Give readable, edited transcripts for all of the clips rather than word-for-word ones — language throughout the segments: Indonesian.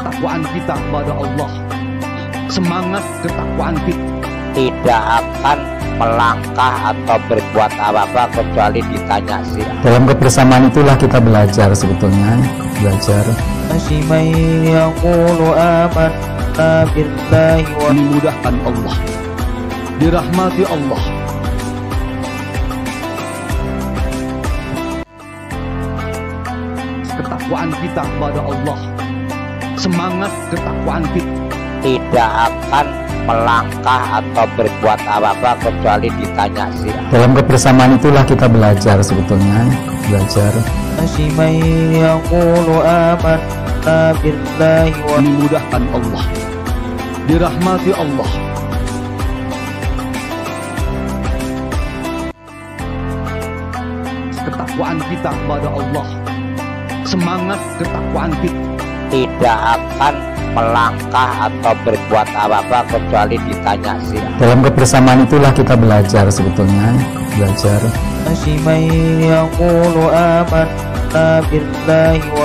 ketakwaan kita kepada Allah, semangat ketakwaan kita, tidak akan melangkah atau berbuat apa-apa kecuali ditanya sih. Dalam kebersamaan itulah kita belajar sebetulnya, belajar. Dimudahkan Allah, dirahmati Allah. Ketakwaan kita kepada Allah, semangat ketakwaan kita, tidak akan melangkah atau berbuat apa-apa kecuali ditanya sih. Dalam kebersamaan itulah kita belajar sebetulnya, belajar. Dimudahkan Allah, dirahmati Allah. Ketakwaan kita kepada Allah, semangat ketakwaan kita, tidak akan melangkah atau berbuat apa-apa kecuali ditanya sih. Dalam kebersamaan itulah kita belajar sebetulnya, belajar.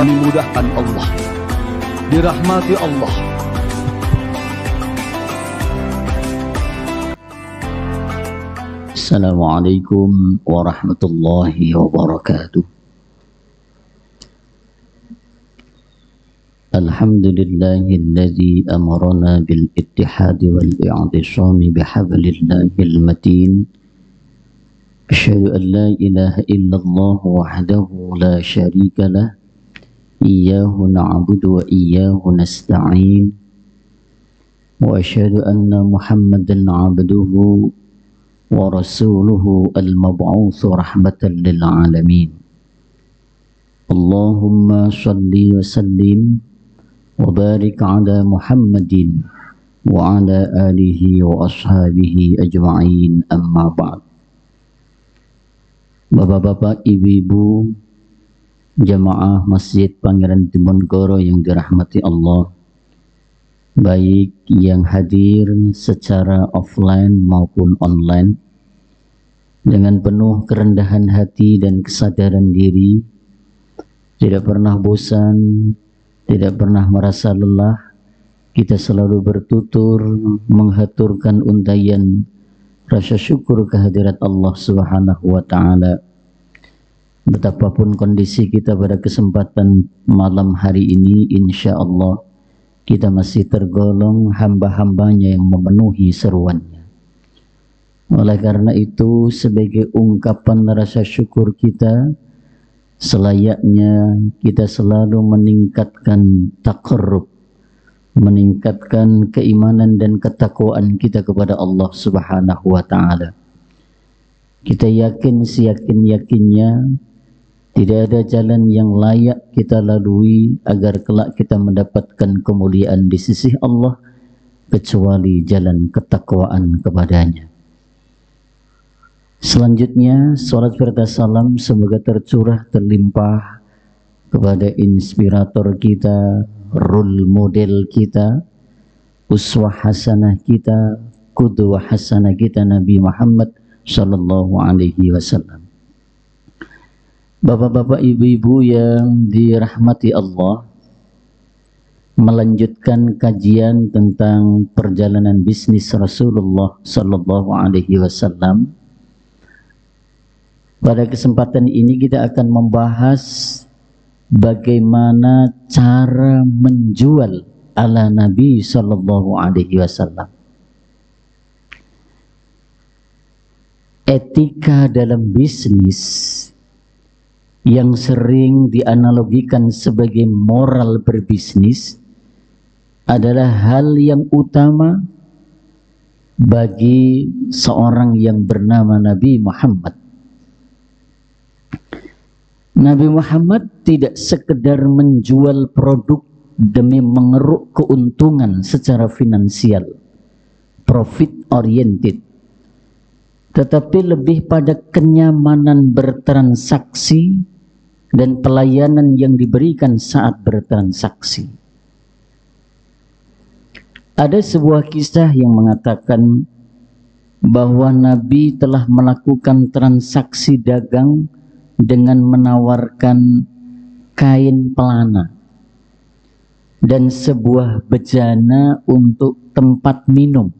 Dimudahkan Allah, dirahmati Allah. Assalamualaikum warahmatullahi wabarakatuh. Alhamdulillahilladzi amarana bil ittihadi wal i'tisami bihablillahil matin. Asyhadu an la ilaha illallah wahdahu la syarika lah. Iyyahu na'budu wa iyyahu nasta'in. Wa asyhadu anna Muhammadan 'abduhu wa rasuluhu al-mab'utsu rahmatan lil alamin. Allahumma shalli wa sallim wa barik ala Muhammadin wa ala alihi wa ashabihi ajma'in, amma ba'd. Bapak-bapak, ibu-ibu, jamaah Masjid Pangeran Diponegoro yang dirahmati Allah, baik yang hadir secara offline maupun online, dengan penuh kerendahan hati dan kesadaran diri, tidak pernah bosan, tidak pernah merasa lelah, kita selalu bertutur menghaturkan untayan rasa syukur kehadirat Allah Subhanahu wa Ta'ala. Betapapun kondisi kita pada kesempatan malam hari ini, insya Allah kita masih tergolong hamba-hambanya yang memenuhi seruannya. Oleh karena itu, sebagai ungkapan rasa syukur kita, selayaknya kita selalu meningkatkan taqarrub, meningkatkan keimanan dan ketakwaan kita kepada Allah Subhanahu wa Ta'ala. Kita yakin seyakin-yakinnya tidak ada jalan yang layak kita lalui agar kelak kita mendapatkan kemuliaan di sisi Allah kecuali jalan ketakwaan kepadanya. Selanjutnya, salat serta salam semoga tercurah terlimpah kepada inspirator kita, role model kita, uswah hasanah kita, qudwah hasanah kita, Nabi Muhammad sallallahu alaihi wasallam. Bapak-bapak, ibu-ibu yang dirahmati Allah, melanjutkan kajian tentang perjalanan bisnis Rasulullah sallallahu alaihi wasallam. Pada kesempatan ini kita akan membahas bagaimana cara menjual ala Nabi sallallahu alaihi wasallam. Etika dalam bisnis yang sering dianalogikan sebagai moral berbisnis adalah hal yang utama bagi seorang yang bernama Nabi Muhammad. Nabi Muhammad tidak sekedar menjual produk demi mengeruk keuntungan secara finansial, profit oriented, tetapi lebih pada kenyamanan bertransaksi dan pelayanan yang diberikan saat bertransaksi. Ada sebuah kisah yang mengatakan bahwa Nabi telah melakukan transaksi dagang dengan menawarkan kain pelana. dan sebuah bejana untuk tempat minum.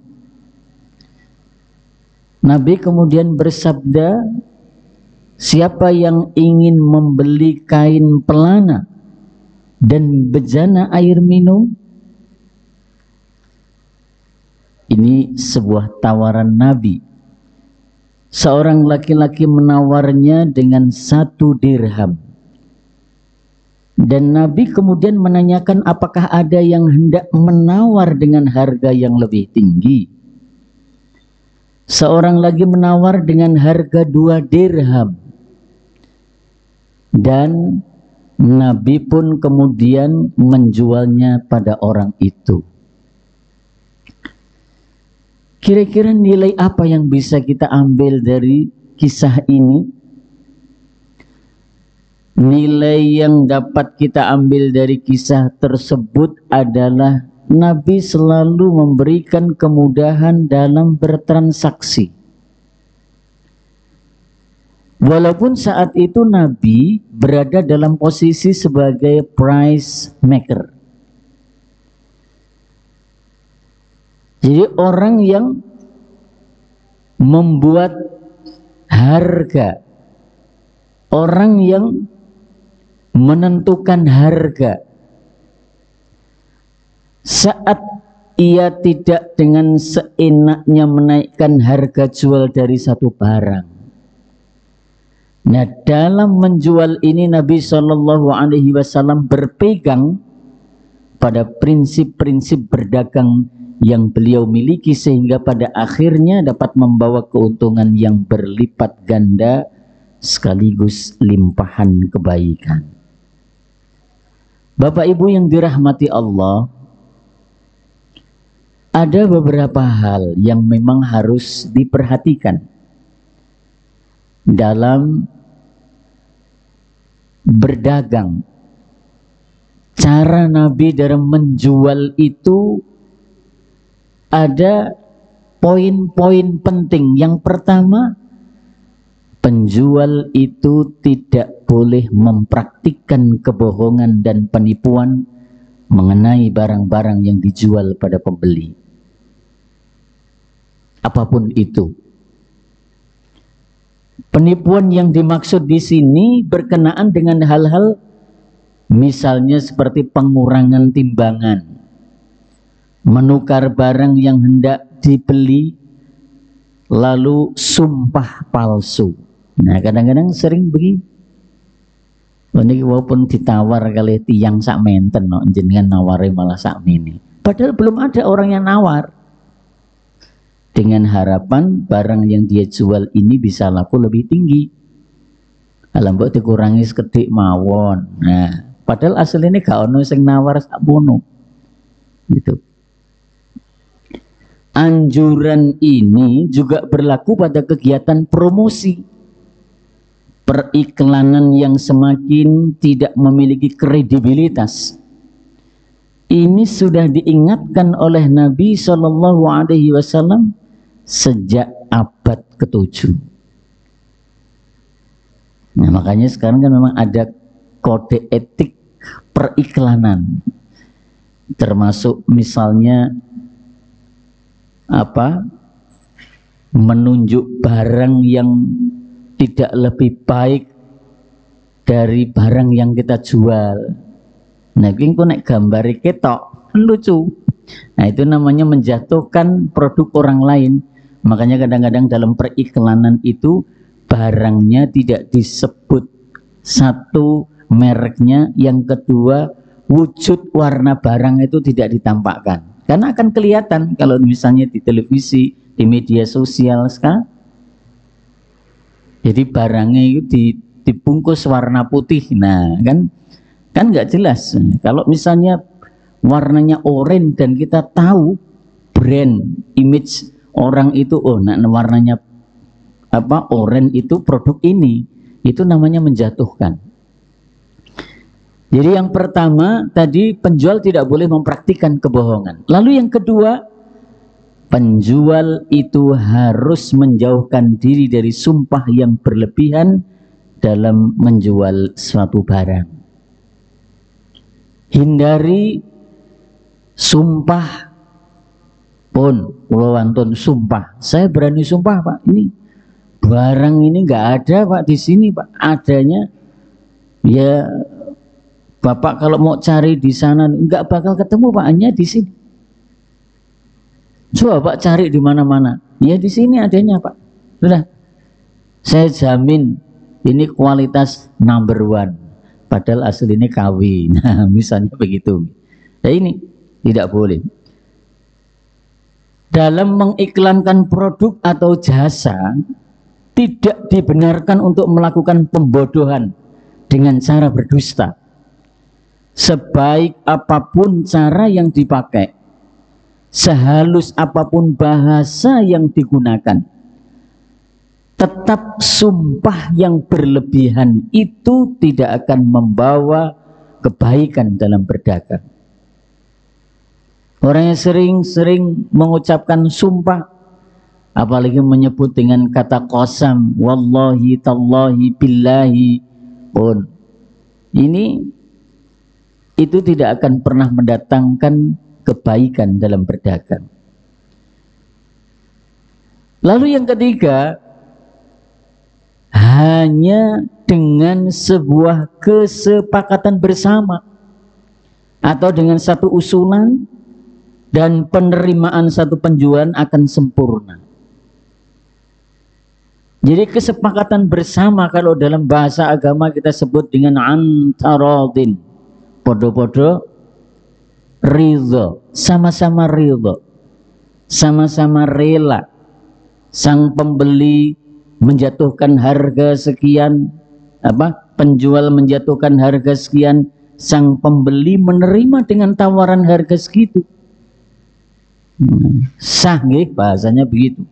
Nabi kemudian bersabda, siapa yang ingin membeli kain pelana dan bejana air minum, ini sebuah tawaran Nabi. Seorang laki-laki menawarnya dengan 1 dirham. Dan Nabi kemudian menanyakan apakah ada yang hendak menawar dengan harga yang lebih tinggi. Seorang lagi menawar dengan harga 2 dirham. Dan Nabi pun kemudian menjualnya pada orang itu. Kira-kira nilai apa yang bisa kita ambil dari kisah ini? Nilai yang dapat kita ambil dari kisah tersebut adalah Nabi selalu memberikan kemudahan dalam bertransaksi. Walaupun saat itu Nabi berada dalam posisi sebagai price maker. Jadi orang yang membuat harga, orang yang menentukan harga. Saat ia tidak dengan seenaknya menaikkan harga jual dari satu barang. Nah, dalam menjual ini Nabi SAW berpegang pada prinsip-prinsip berdagang yang beliau miliki, sehingga pada akhirnya dapat membawa keuntungan yang berlipat ganda sekaligus limpahan kebaikan. Bapak Ibu yang dirahmati Allah, ada beberapa hal yang memang harus diperhatikan dalam berdagang. Cara Nabi dalam menjual itu ada poin-poin penting. Yang pertama, penjual itu tidak boleh mempraktikkan kebohongan dan penipuan mengenai barang-barang yang dijual pada pembeli. Apapun itu. Penipuan yang dimaksud di sini berkenaan dengan hal-hal misalnya seperti pengurangan timbangan, menukar barang yang hendak dibeli, lalu sumpah palsu. Nah, kadang-kadang sering begini. Ini walaupun ditawar kali tiang sak menten, no, jenengan nawari malah sak mini. Padahal belum ada orang yang nawar. Dengan harapan barang yang dia jual ini bisa laku lebih tinggi. Alambok dikurangi sekedik mawon. Nah, padahal aslinya gak ono sing nawar sak bono. Gitu. Anjuran ini juga berlaku pada kegiatan promosi, periklanan yang semakin tidak memiliki kredibilitas. Ini sudah diingatkan oleh Nabi SAW sejak abad ke-7. Nah, makanya sekarang kan memang ada kode etik periklanan, termasuk misalnya menunjuk barang yang tidak lebih baik dari barang yang kita jual. Nah, ini kok nek gambar ketok lucu. Nah, itu namanya menjatuhkan produk orang lain. Makanya kadang-kadang dalam periklanan itu barangnya tidak disebut, satu mereknya, yang kedua wujud warna barang itu tidak ditampakkan. Karena akan kelihatan kalau misalnya di televisi, di media sosial sekarang. Jadi barangnya itu dibungkus warna putih. Nah, kan nggak jelas. Kalau misalnya warnanya oranye dan kita tahu brand image orang itu, oh nah warnanya oranye itu produk ini, itu namanya menjatuhkan. Jadi yang pertama tadi, penjual tidak boleh mempraktikkan kebohongan. Lalu yang kedua, penjual itu harus menjauhkan diri dari sumpah yang berlebihan dalam menjual suatu barang. Hindari Sumpah pun kula wantun sumpah. Saya berani sumpah, Pak. Ini barang ini nggak ada, Pak, di sini, Pak. Adanya ya Bapak kalau mau cari di sana nggak bakal ketemu, Pak, hanya di sini. Coba Pak cari di mana-mana. Ya di sini adanya, Pak. Sudah. Saya jamin ini kualitas number one. Padahal aslinya KW. Nah, misalnya begitu. Nah, ini tidak boleh. Dalam mengiklankan produk atau jasa, tidak dibenarkan untuk melakukan pembodohan dengan cara berdusta. Sebaik apapun cara yang dipakai, sehalus apapun bahasa yang digunakan, tetap sumpah yang berlebihan itu tidak akan membawa kebaikan dalam berdagang. Orang yang sering-sering mengucapkan sumpah, apalagi menyebut dengan kata qasam, wallahi, tallahi, billahi pun, ini itu tidak akan pernah mendatangkan kebaikan dalam berdagang. Lalu yang ketiga, hanya dengan sebuah kesepakatan bersama atau dengan satu usulan dan penerimaan satu penjualan akan sempurna. Jadi kesepakatan bersama kalau dalam bahasa agama kita sebut dengan antarodin, podo-podo ridho, sama-sama ridho, sama-sama rela. Sang pembeli menjatuhkan harga sekian, penjual menjatuhkan harga sekian, sang pembeli menerima dengan tawaran harga segitu. Sah nggih, bahasanya begitu.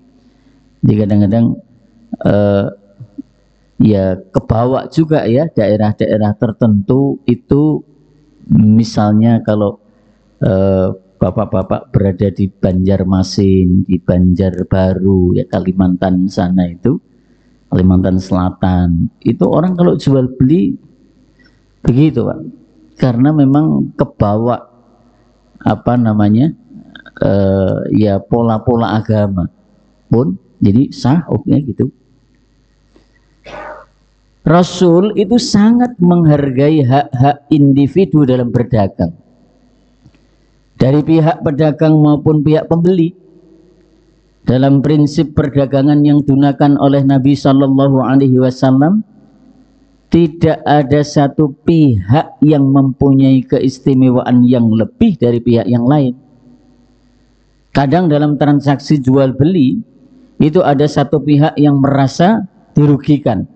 Jadi kadang-kadang ya kebawa juga ya daerah-daerah tertentu itu, misalnya kalau bapak-bapak berada di Banjarmasin, di Banjarbaru, ya Kalimantan sana itu, Kalimantan Selatan, itu orang kalau jual beli begitu, Pak, karena memang kebawa ya pola-pola agama pun, jadi sah, oke gitu. Rasul itu sangat menghargai hak-hak individu dalam berdagang, dari pihak pedagang maupun pihak pembeli. Dalam prinsip perdagangan yang digunakan oleh Nabi Shallallahu Alaihi Wasallam, tidak ada satu pihak yang mempunyai keistimewaan yang lebih dari pihak yang lain. Kadang dalam transaksi jual beli itu ada satu pihak yang merasa dirugikan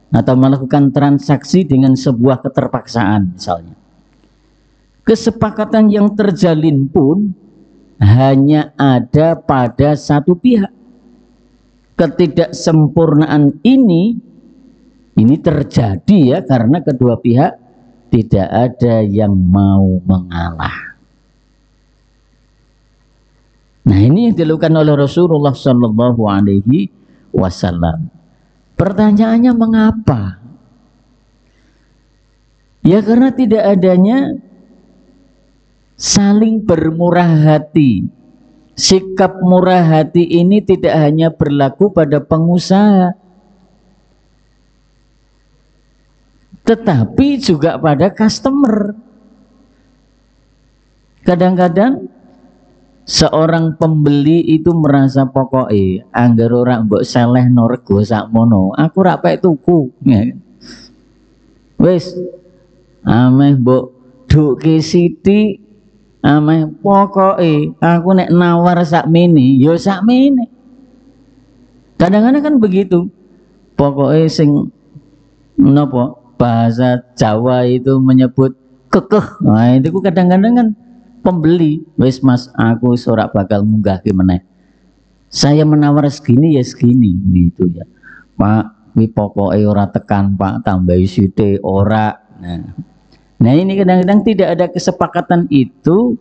atau melakukan transaksi dengan sebuah keterpaksaan misalnya. Kesepakatan yang terjalin pun hanya ada pada satu pihak. Ketidaksempurnaan ini terjadi ya karena kedua pihak tidak ada yang mau mengalah. Nah, ini yang dilakukan oleh Rasulullah Shallallahu Alaihi Wasallam. Pertanyaannya mengapa? Ya karena tidak adanya saling bermurah hati. Sikap murah hati ini tidak hanya berlaku pada pengusaha, tetapi juga pada customer. Kadang-kadang seorang pembeli itu merasa pokoknya anggar ora mbok selehno rego sakmono, aku ora pek tuku. Wis ameh mbok duke sithik, ameh pokoknya aku nek nawar sakmene ya sakmene. Kadang-kadang kan begitu. Pokoknya sing napa bahasa Jawa itu menyebut kekeh. Nah, itu kadang-kadang kan pembeli, wis mas aku ora bakal munggah meneh. Saya menawar segini ya segini gitu ya. Pak, ini pokoknya ora tekan Pak, tambahi sithik ora. Nah ini kadang-kadang tidak ada kesepakatan itu,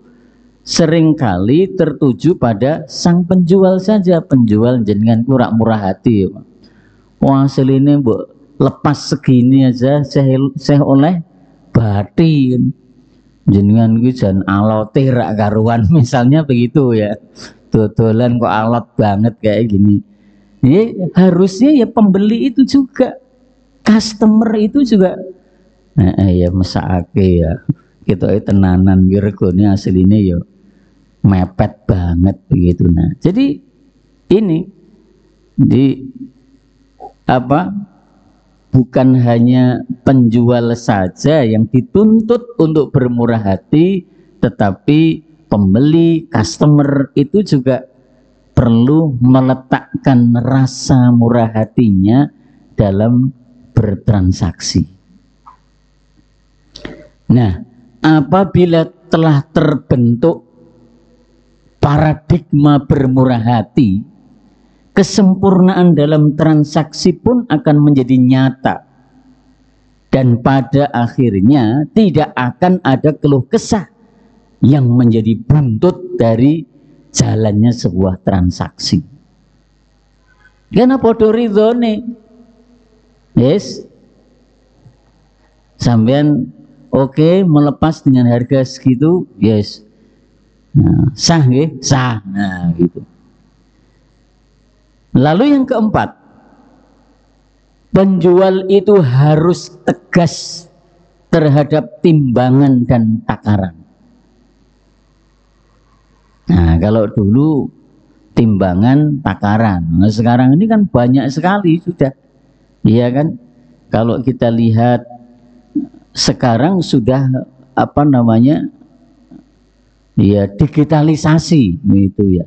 seringkali tertuju pada sang penjual saja. Penjual jenengan kurang murah hati ya Pak. Wah hasilnya mbok lepas segini aja saya oleh batin. jenengan kuwi jan alote rak karuan misalnya begitu ya. Dodolan kok alot banget kayak gini. Ya, harusnya ya pembeli itu juga, customer itu juga ya mesake ya. Kita tenanan regane asline ya mepet banget begitu. Nah, jadi ini di apa? Bukan hanya penjual saja yang dituntut untuk bermurah hati, tetapi pembeli, customer itu juga perlu meletakkan rasa murah hatinya dalam bertransaksi. Nah, apabila telah terbentuk paradigma bermurah hati, kesempurnaan dalam transaksi pun akan menjadi nyata. Dan pada akhirnya tidak akan ada keluh kesah yang menjadi buntut dari jalannya sebuah transaksi. Karena podo ridhone, yes, sampean oke, melepas dengan harga segitu, yes, nah, sah nggih, sah, nah gitu. Lalu yang keempat, penjual itu harus tegas terhadap timbangan dan takaran. Nah, kalau dulu timbangan, takaran. Nah, sekarang ini kan banyak sekali sudah. Iya kan? Kalau kita lihat sekarang sudah apa namanya? Ya, digitalisasi gitu ya.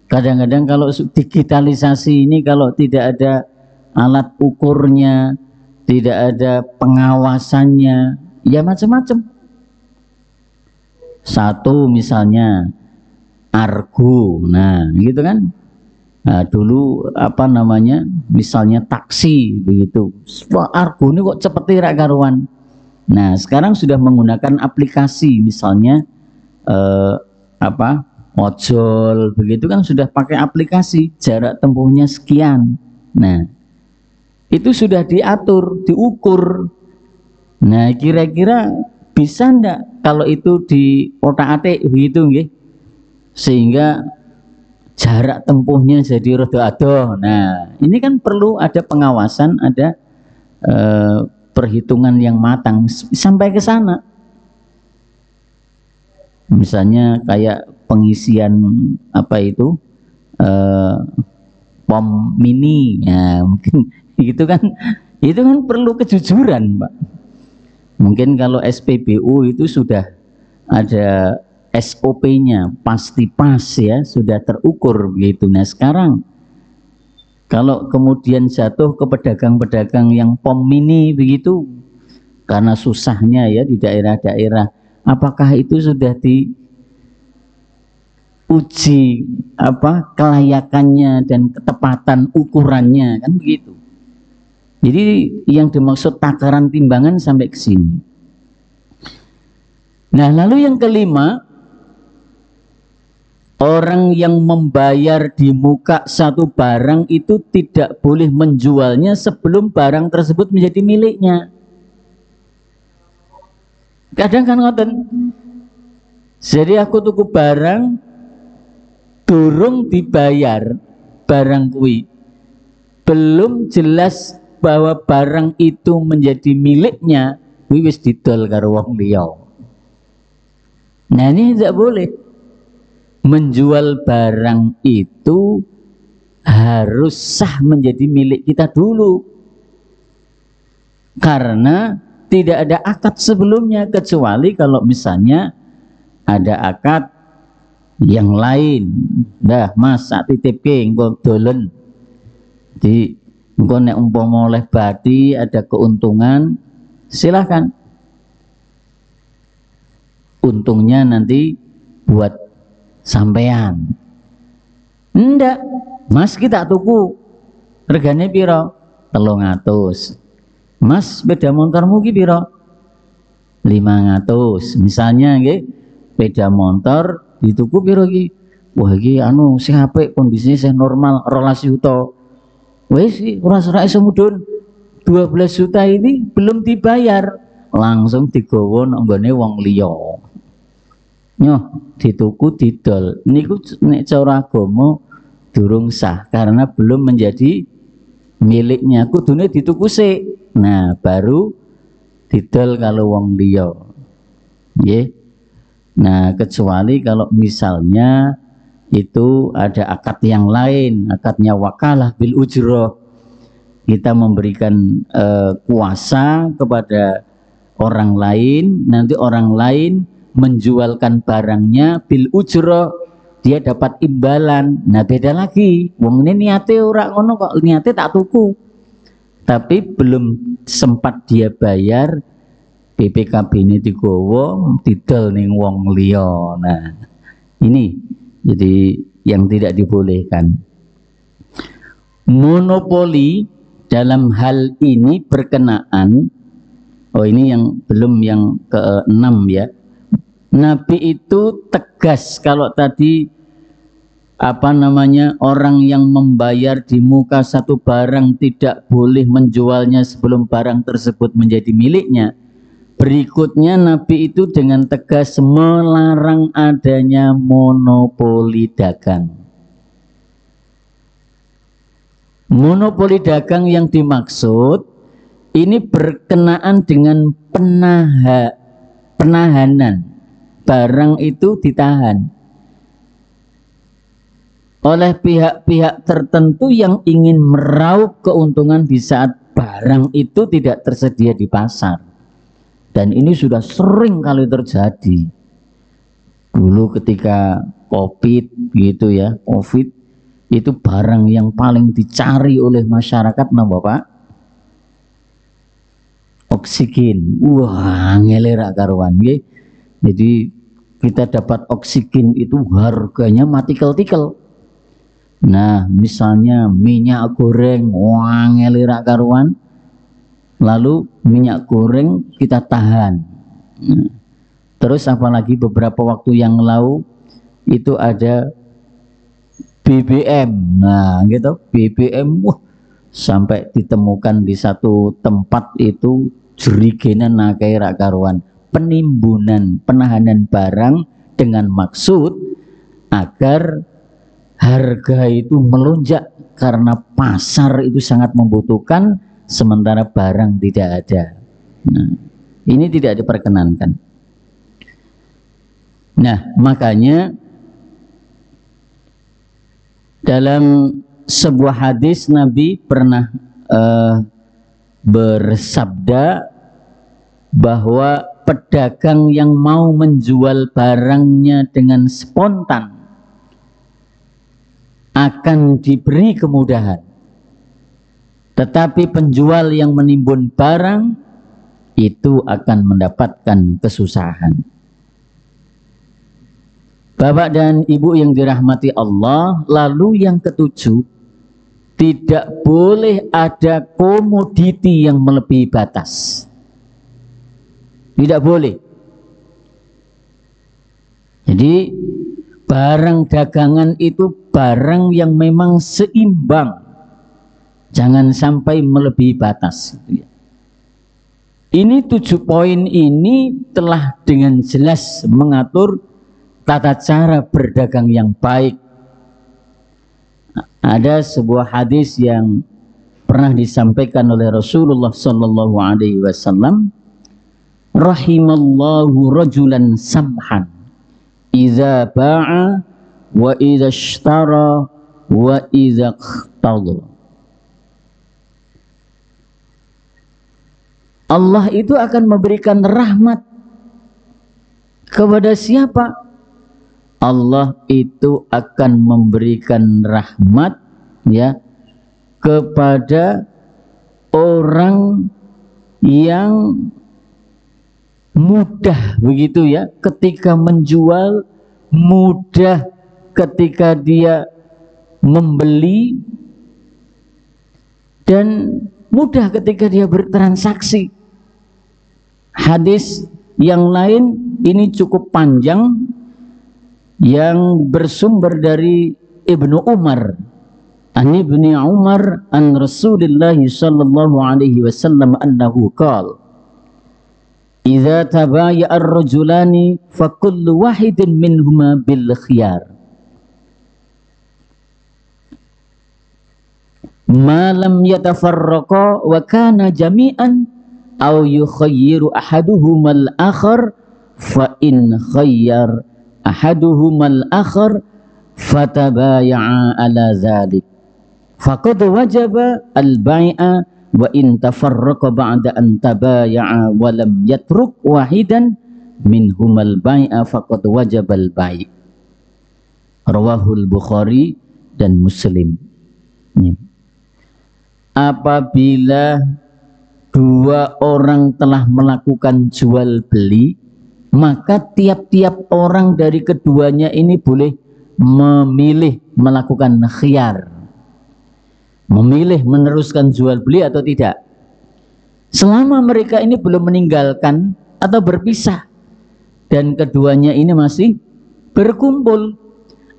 Kadang-kadang kalau digitalisasi ini kalau tidak ada alat ukurnya, tidak ada pengawasannya, ya macam-macam. Satu misalnya argo, nah gitu kan. Nah, dulu apa namanya, misalnya taksi begitu, wah argo ini kok cepet rak karuan. Nah sekarang sudah menggunakan aplikasi, misalnya apa ojol begitu kan sudah pakai aplikasi, jarak tempuhnya sekian. Nah itu sudah diatur, diukur. Nah kira-kira bisa ndak kalau itu di otak-atik begitu nggih? Sehingga jarak tempuhnya jadi rada adoh. Nah, ini kan perlu ada pengawasan, ada perhitungan yang matang sampai ke sana. Misalnya kayak pengisian apa itu pom mini, ya mungkin itu kan perlu kejujuran, Pak. Mungkin kalau SPBU itu sudah ada SOP-nya, pasti pas ya, sudah terukur begitu. Nah sekarang kalau kemudian jatuh ke pedagang-pedagang yang pom mini begitu, karena susahnya ya di daerah-daerah, apakah itu sudah diuji apa kelayakannya dan ketepatan ukurannya, kan begitu. Jadi yang dimaksud takaran timbangan sampai ke sini. Nah lalu yang kelima, orang yang membayar di muka satu barang itu tidak boleh menjualnya sebelum barang tersebut menjadi miliknya. Kadang kan ngoten. Jadi aku tuku barang, durung dibayar barang kuwi, belum jelas bahwa barang itu menjadi miliknya, kuwi wis didol karo wong liya. Nah ini tidak boleh. Menjual barang itu harus sah menjadi milik kita dulu, karena tidak ada akad sebelumnya, kecuali kalau misalnya ada akad yang lain. Dah mas sak titipke engko dolen di engko nek umpama oleh bati ada keuntungan, silahkan, untungnya nanti buat sampean. Ndak, mas kita tuku regane piro? 300. Mas sepeda motormu ki piro? 500 misalnya nggih. Sepeda motor dituku piro ki? Wah iki anu sing apik, kondisine sing normal 12 juta. Wis ora iso mudhun. 12 juta ini belum dibayar, langsung digawa nang nggone wong liya. nyoh dituku didol niku nek cara agama durung sah karena belum menjadi miliknya, kudune dituku sik. Nah, baru didol kalau wong liya. Nggih. Nah, kecuali kalau misalnya itu ada akad yang lain, akadnya wakalah bil ujroh. Kita memberikan kuasa kepada orang lain, nanti orang lain menjualkan barangnya bil ujroh, dia dapat imbalan. Nah, beda lagi. Wong ini niate ora ngono kok, niate tak tuku. Tapi belum sempat dia bayar, BPKB ini digowo, didol ning wong liya. Nah, ini jadi yang tidak dibolehkan. Monopoli dalam hal ini berkenaan, oh ini yang belum yang ke-6 ya. Nabi itu tegas kalau tadi orang yang membayar di muka satu barang tidak boleh menjualnya sebelum barang tersebut menjadi miliknya. Berikutnya Nabi itu dengan tegas melarang adanya monopoli dagang. Monopoli dagang yang dimaksud ini berkenaan dengan penahanan. Barang itu ditahan oleh pihak-pihak tertentu yang ingin meraup keuntungan di saat barang itu tidak tersedia di pasar. Dan ini sudah sering kali terjadi. Dulu ketika COVID gitu ya, COVID itu barang yang paling dicari oleh masyarakat, nah Bapak, oksigen. Wah, ngelera karuan nggih. Jadi kita dapat oksigen itu harganya matikel-tikel. Nah, misalnya minyak goreng, wah ngelera karuan. Lalu minyak goreng kita tahan. Nah, terus apalagi beberapa waktu yang lalu itu ada BBM. Nah, gitu, BBM sampai ditemukan di satu tempat itu jerigenan akeh ra karuan. Penimbunan, penahanan barang dengan maksud agar harga itu melonjak karena pasar itu sangat membutuhkan sementara barang tidak ada. Nah, ini tidak diperkenankan. Nah, makanya dalam sebuah hadis Nabi pernah bersabda bahwa pedagang yang mau menjual barangnya dengan spontan akan diberi kemudahan, tetapi penjual yang menimbun barang itu akan mendapatkan kesusahan. Bapak dan Ibu yang dirahmati Allah, lalu yang ketujuh, tidak boleh ada komoditi yang melebihi batas. Tidak boleh. Jadi barang dagangan itu barang yang memang seimbang, jangan sampai melebihi batas. Ini 7 poin ini telah dengan jelas mengatur tata cara berdagang yang baik. Ada sebuah hadis yang pernah disampaikan oleh Rasulullah Sallallahu Alaihi Wasallam, rahimallahu rajulan samhan idza ba'a wa idza ishtara wa idza iqtada. Allah itu akan memberikan rahmat kepada siapa? Allah itu akan memberikan rahmat ya kepada orang yang mudah begitu ya ketika menjual, mudah ketika dia membeli, dan mudah ketika dia bertransaksi. Hadis yang lain ini cukup panjang yang bersumber dari Ibnu Umar, an Ibni Umar an Rasulullah sallallahu alaihi wasallam annahu qala idza tabaya'a ar-rajulani fa kullu wahidin minhuma bil khiyar ma lam yatafarraqa wa kana jami'an aw yukhayyiru ahaduhumal akhar fa in khayyar ahaduhumal akhar fatabaya'a ala dzalik faqad wajaba al-bai'a wa in tafarraqa ba'da an tabaya'a wa lam yatruk wahidan minhumal bai'a faqad wajaba al-bai'. Rawahul Bukhari dan Muslim. Apabila dua orang telah melakukan jual beli, maka tiap-tiap orang dari keduanya ini boleh memilih melakukan khiyar, memilih meneruskan jual beli atau tidak, selama mereka ini belum meninggalkan atau berpisah dan keduanya ini masih berkumpul,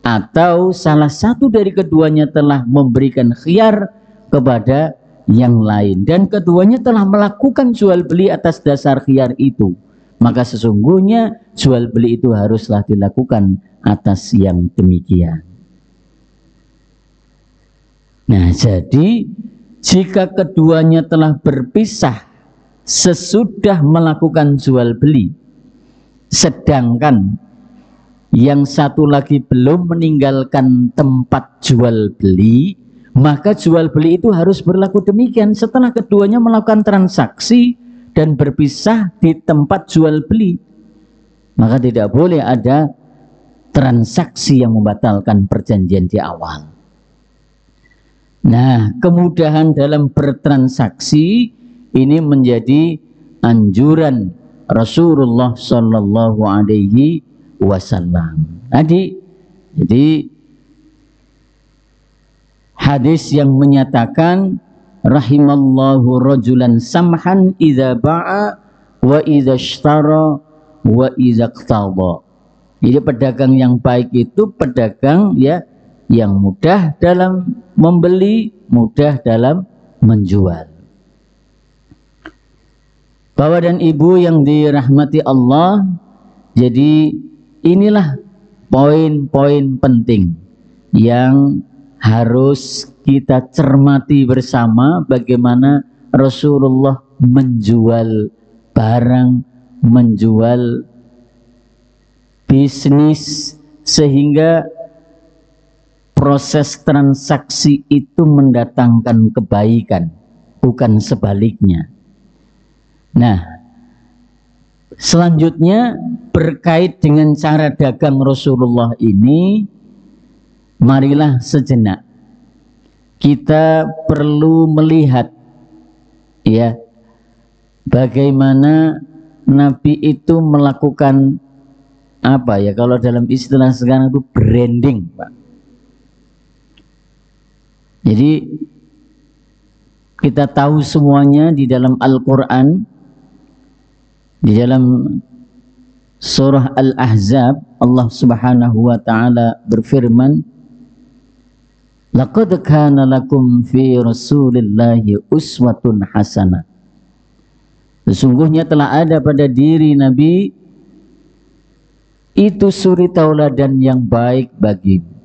atau salah satu dari keduanya telah memberikan khiyar kepada yang lain dan keduanya telah melakukan jual beli atas dasar khiyar itu, maka sesungguhnya jual beli itu haruslah dilakukan atas yang demikian. Nah, jadi jika keduanya telah berpisah sesudah melakukan jual beli, sedangkan yang satu lagi belum meninggalkan tempat jual beli, maka jual beli itu harus berlaku demikian setelah keduanya melakukan transaksi dan berpisah di tempat jual beli. Maka tidak boleh ada transaksi yang membatalkan perjanjian di awal. Nah, kemudahan dalam bertransaksi ini menjadi anjuran Rasulullah Shallallahu Alaihi Wasallam. Jadi hadis yang menyatakan rahimallahu rajulan samhan idza ba'a wa idza ishtara wa idza iqtada. Jadi pedagang yang baik itu pedagang ya yang mudah dalam membeli, mudah dalam menjual. Bapak dan Ibu yang dirahmati Allah, jadi inilah poin-poin penting yang harus kita cermati bersama, bagaimana Rasulullah menjual barang, menjual bisnis, sehingga proses transaksi itu mendatangkan kebaikan, bukan sebaliknya. Nah, selanjutnya berkait dengan cara dagang Rasulullah ini, marilah sejenak kita perlu melihat ya bagaimana Nabi itu melakukan apa ya, kalau dalam istilah sekarang itu branding, Pak. Jadi kita tahu semuanya di dalam Al-Quran, di dalam surah Al-Ahzab, Allah Subhanahu wa Ta'ala berfirman, laqad kana lakum fi Rasulillahi uswatun hasanah. Sesungguhnya telah ada pada diri Nabi itu suri tauladan yang baik bagimu.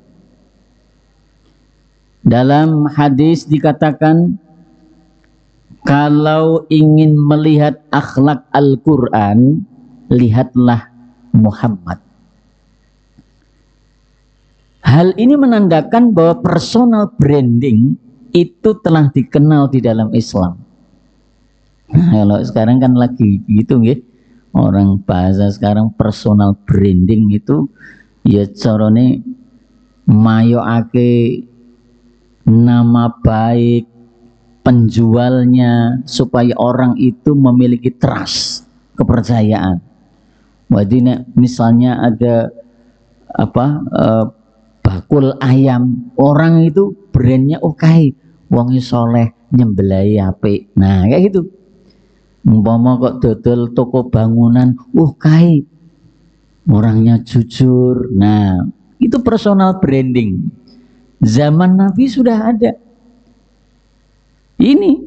Dalam hadis dikatakan, kalau ingin melihat akhlak Al-Quran, lihatlah Muhammad. Hal ini menandakan bahwa personal branding itu telah dikenal di dalam Islam. Nah, kalau sekarang kan lagi gitu nggih. Orang bahasa sekarang personal branding itu ya carane mayoake nama baik penjualnya supaya orang itu memiliki trust, kepercayaan. Jadi misalnya ada apa bakul ayam, orang itu brandnya oke, wongi soleh, nyembelai apik. Nah kayak gitu. Umpama kok dodol toko bangunan, kae orangnya jujur. Nah itu personal branding. Zaman Nabi sudah ada ini.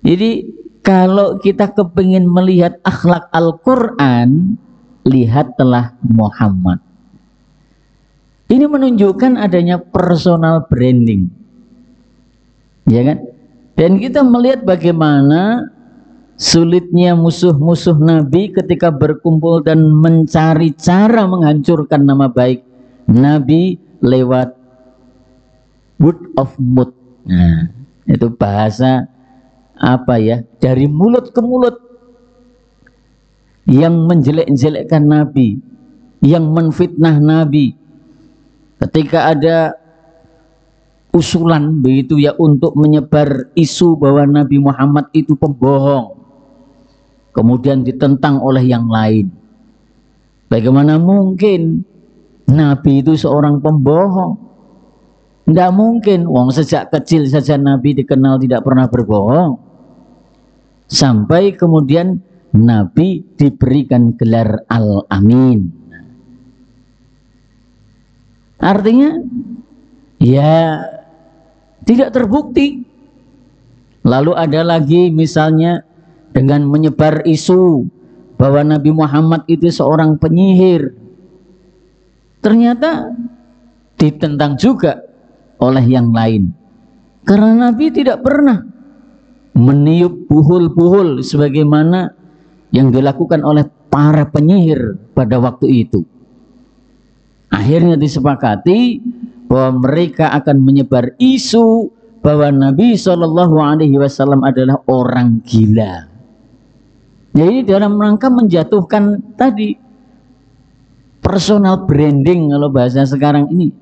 Jadi Kalau kita kepingin melihat akhlak Al-Quran, lihatlah Muhammad. Ini menunjukkan adanya personal branding, ya kan? Dan kita melihat bagaimana sulitnya musuh-musuh Nabi ketika berkumpul dan mencari cara menghancurkan nama baik Nabi lewat word of mouth. Nah, itu bahasa apa ya, dari mulut ke mulut, yang menjelek-jelekkan Nabi, yang menfitnah Nabi. Ketika ada usulan begitu ya untuk menyebar isu bahwa Nabi Muhammad itu pembohong, kemudian ditentang oleh yang lain. Bagaimana mungkin Nabi itu seorang pembohong? Tidak mungkin, wong sejak kecil saja Nabi dikenal tidak pernah berbohong. Sampai kemudian Nabi diberikan gelar Al-Amin. Artinya ya tidak terbukti. Lalu ada lagi misalnya dengan menyebar isu bahwa Nabi Muhammad itu seorang penyihir. Ternyata ditentang juga oleh yang lain. Karena Nabi tidak pernah meniup buhul-buhul sebagaimana yang dilakukan oleh para penyihir pada waktu itu. Akhirnya disepakati bahwa mereka akan menyebar isu bahwa Nabi SAW adalah orang gila. Jadi dalam rangka menjatuhkan tadi personal branding kalau bahasa sekarang ini.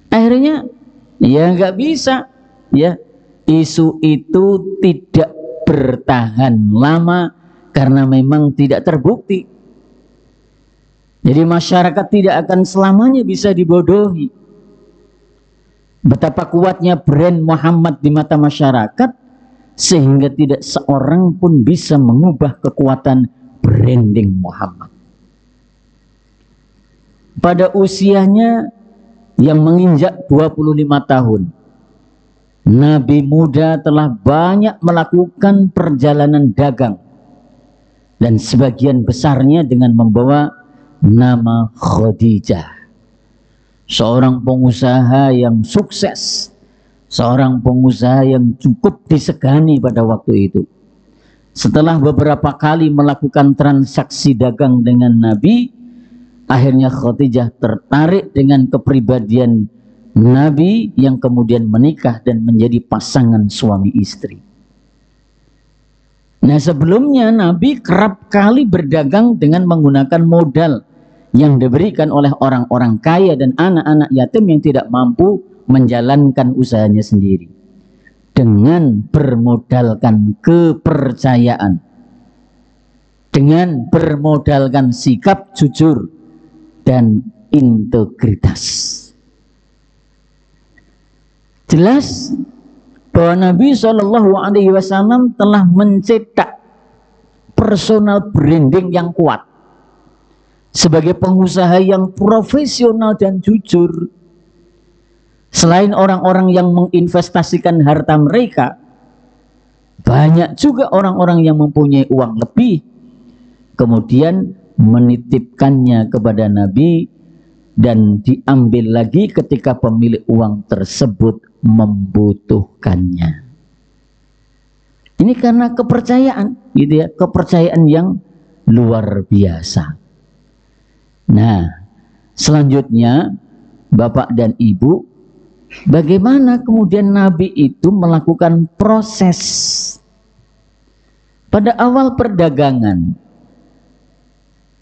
Akhirnya ya nggak bisa, ya isu itu tidak bertahan lama karena memang tidak terbukti. Jadi masyarakat tidak akan selamanya bisa dibodohi. Betapa kuatnya brand Muhammad di mata masyarakat sehingga tidak seorang pun bisa mengubah kekuatan branding Muhammad. Pada usianya yang menginjak 25 tahun, Nabi muda telah banyak melakukan perjalanan dagang, dan sebagian besarnya dengan membawa nama Khadijah, seorang pengusaha yang sukses, seorang pengusaha yang cukup disegani pada waktu itu. Setelah beberapa kali melakukan transaksi dagang dengan Nabi, akhirnya Khadijah tertarik dengan kepribadian Nabi yang kemudian menikah dan menjadi pasangan suami istri. Nah, sebelumnya Nabi kerap kali berdagang dengan menggunakan modal yang diberikan oleh orang-orang kaya dan anak-anak yatim yang tidak mampu menjalankan usahanya sendiri, dengan bermodalkan kepercayaan, dengan bermodalkan sikap jujur dan integritas. Jelas bahwa Nabi SAW telah mencetak personal branding yang kuat sebagai pengusaha yang profesional dan jujur. Selain orang-orang yang menginvestasikan harta mereka, banyak juga orang-orang yang mempunyai uang lebih kemudian menitipkannya kepada Nabi dan diambil lagi ketika pemilik uang tersebut membutuhkannya. Ini karena kepercayaan, gitu ya, kepercayaan yang luar biasa. Nah, selanjutnya Bapak dan Ibu, bagaimana kemudian Nabi itu melakukan proses pada awal perdagangan?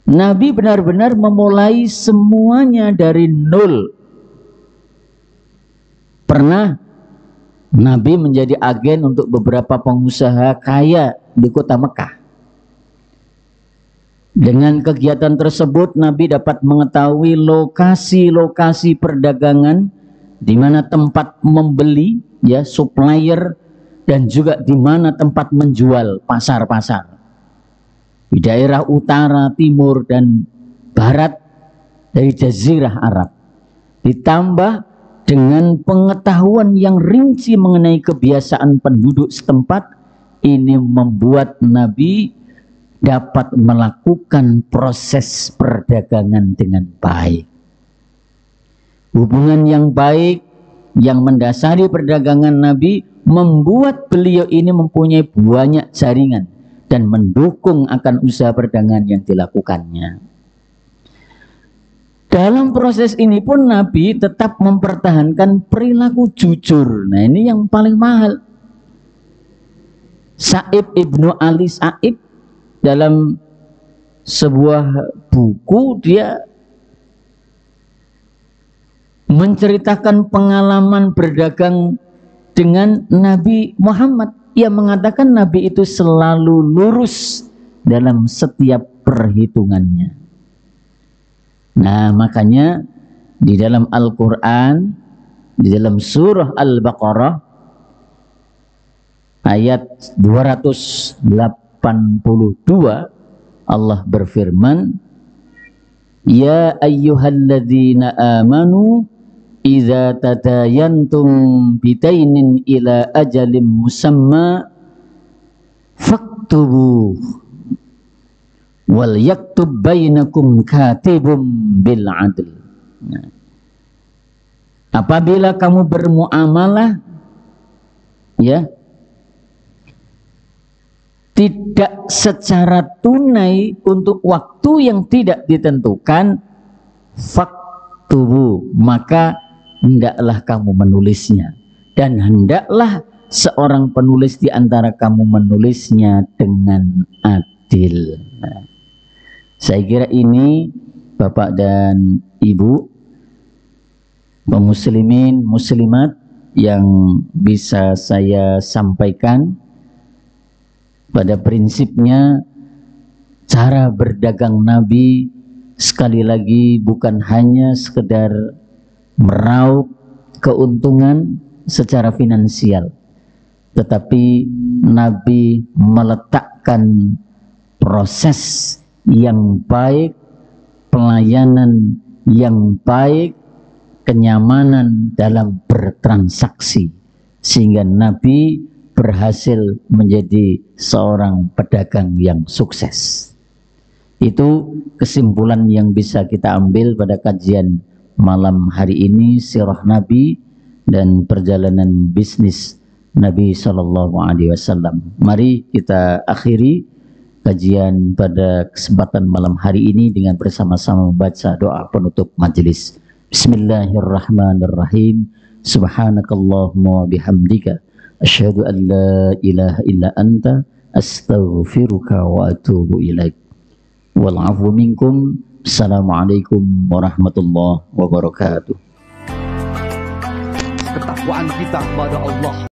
Nabi benar-benar memulai semuanya dari nol. Pernah Nabi menjadi agen untuk beberapa pengusaha kaya di kota Mekah. Dengan kegiatan tersebut Nabi dapat mengetahui lokasi-lokasi perdagangan di mana tempat membeli, ya, supplier, dan juga di mana tempat menjual, pasar-pasar di daerah utara, timur, dan barat dari Jazirah Arab. Ditambah dengan pengetahuan yang rinci mengenai kebiasaan penduduk setempat ini membuat Nabi dapat melakukan proses perdagangan dengan baik. Hubungan yang baik yang mendasari perdagangan Nabi membuat beliau ini mempunyai banyak jaringan dan mendukung akan usaha perdagangan yang dilakukannya. Dalam proses ini pun Nabi tetap mempertahankan perilaku jujur. Nah, ini yang paling mahal. Sa'ib ibnu Ali Sa'ib dalam sebuah buku dia menceritakan pengalaman berdagang dengan Nabi Muhammad. Ia mengatakan Nabi itu selalu lurus dalam setiap perhitungannya. Nah, makanya di dalam Al-Quran, di dalam surah Al-Baqarah ayat 282 Allah berfirman, ya ayyuhalladzina amanu idza tadayantum bidainin ila ajalin musamma faktubu wal yaktub bainakum katibum bil adl. Nah, apabila kamu bermuamalah ya tidak secara tunai untuk waktu yang tidak ditentukan, faktubu, maka hendaklah kamu menulisnya, dan hendaklah seorang penulis di antara kamu menulisnya dengan adil. Nah, saya kira ini Bapak dan Ibu kaum muslimin muslimat yang bisa saya sampaikan. Pada prinsipnya cara berdagang Nabi sekali lagi bukan hanya sekedar meraup keuntungan secara finansial, tetapi Nabi meletakkan proses yang baik, pelayanan yang baik, kenyamanan dalam bertransaksi, sehingga Nabi berhasil menjadi seorang pedagang yang sukses. Itu kesimpulan yang bisa kita ambil pada kajian malam hari ini, sirah Nabi dan perjalanan bisnis Nabi SAW. Mari kita akhiri kajian pada kesempatan malam hari ini dengan bersama-sama membaca doa penutup majelis. Bismillahirrahmanirrahim. Subhanakallahumma wa bihamdika asyhadu an la ilaha illa anta astaghfiruka wa atubu ilaik. Wal 'afwu minkum. Assalamualaikum warahmatullahi wabarakatuh. Ketakwaan kita kepada Allah